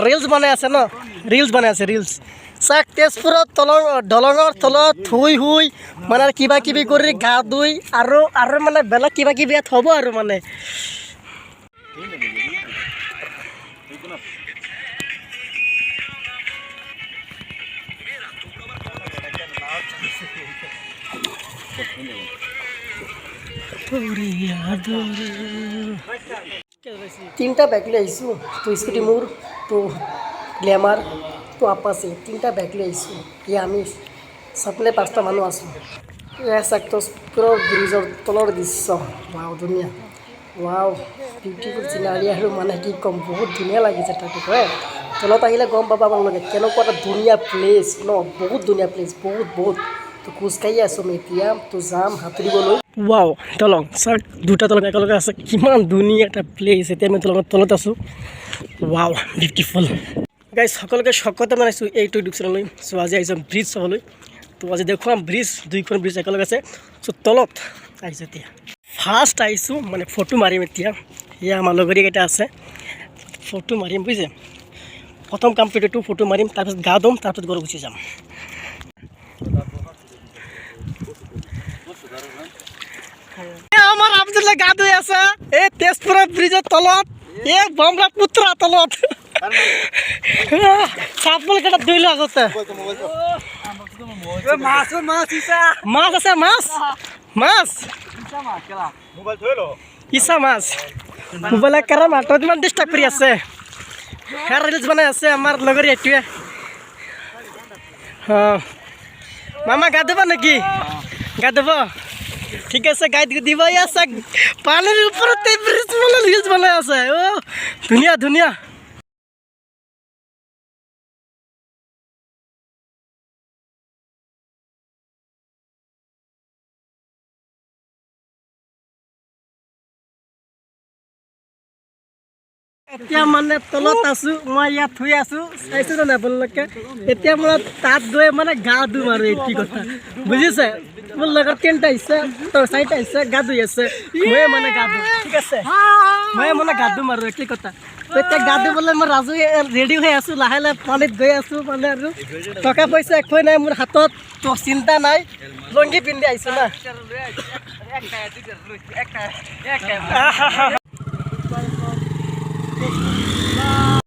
reels বনাই আছে ন reels বনাই আছে ৰিলছ চাক তেজপুৰত দলঙৰ তলত শুই মানে কিবা কিবি কৰি গা ধুই আৰু মানে বেলেগ কিবা কিবি ইয়াত হ'ব আৰু মানে তিনিটা বেগ লৈ আহিছোঁ তো স্কুটি মোৰ তো গ্লেমাৰ তো আপাচি তিনিটা বেগ লৈ আহিছোঁ এয়া আমি চাপ্লাই 5টা মানুহ আছোঁ এয়া চাকপুৰৰ ব্ৰিজৰ তলৰ দৃশ্য ৱাও ধুনীয়া ৱাও বিউটিফুল চিনাৰী আৰু মানে কি ক'ম বহুত ধুনীয়া লাগিছে তাতে হয় তলত আহিলে গম পাবা আপোনালোকে কেনেকুৱা এটা ধুনীয়া প্লেচ ন বহুত ধুনীয়া প্লেচ বহুত তো খোজকাঢ়ি আছোঁ আমি এতিয়া তো যাম সাঁতুৰিবলৈ ৱাও দলং চাওক দুটা দলং একেলগে আছে কিমান ধুনীয়া এটা প্লেচ এতিয়া আমি দলঙৰ তলত আছোঁ ৱাও বিউটিফুল গাইজ সকলোকে স্বাগতম জনাইছোঁ এইটো ইউটিউব চেনেললৈ চ' আজি আহিছোঁ ব্ৰিজ চাবলৈ তো আজি দেখুৱাম ব্ৰিজ দুইখন ব্ৰিজ একেলগে আছে চ' তলত আহিছোঁ এতিয়া ফাৰ্ষ্ট আহিছোঁ মানে ফটো মাৰিম এতিয়া এয়া আমাৰ লগৰীকেইটা আছে ফটো মাৰিম বুজিছে প্ৰথম কামটো এইটো ফটো মাৰিম তাৰপিছত গা ধুম তাৰপিছত ঘৰত গুচি যাম আমাৰ আব্দুল্লা গা ধুই আছে এই তেজপুৰৰ ব্ৰিজৰ তলত এই বমৰা পুত্ৰা তলত চাপল কেইটা ধুইলো আগতে মাছ আছে মাছ ইচা মাছ মোবাইল কাৰা মাত্ৰ ইমান ডিষ্টাৰ্ব কৰি আছে হেয়াৰ ৰিলছ বনাই আছে আমাৰ লগৰ এইটোৱে মামা গা ধুবা নেকি গা ধুব ঠিক আছে গাইড দিব আছে পানীৰ ওপৰতে ব্ৰিজ বনাই ৰিলছ বনাই আছে ধুনীয়া এতিয়া মানে তলত আছোঁ মই ইয়াত থৈ আছোঁ চাইছোঁ নে আপোনালোকে এতিয়া মানে তাত গৈ মানে গা ধুম আৰু এইটো কথা বুজিছে মোৰ লগত 3টা আহিছে তো 4টা আহিছে গা ধুই আছে মই মানে গা ধুম ঠিক আছে মই মানে গা ধুম আৰু কি কথা এতিয়া গা ধুবলৈ মই ৰাজু ৰেডি হৈ আছোঁ লাহে পানীত গৈ আছোঁ মানে আৰু টকা পইচা একোৱেই নাই মোৰ হাতত তো চিন্তা নাই লংগি পিন্ধি আহিছোঁ না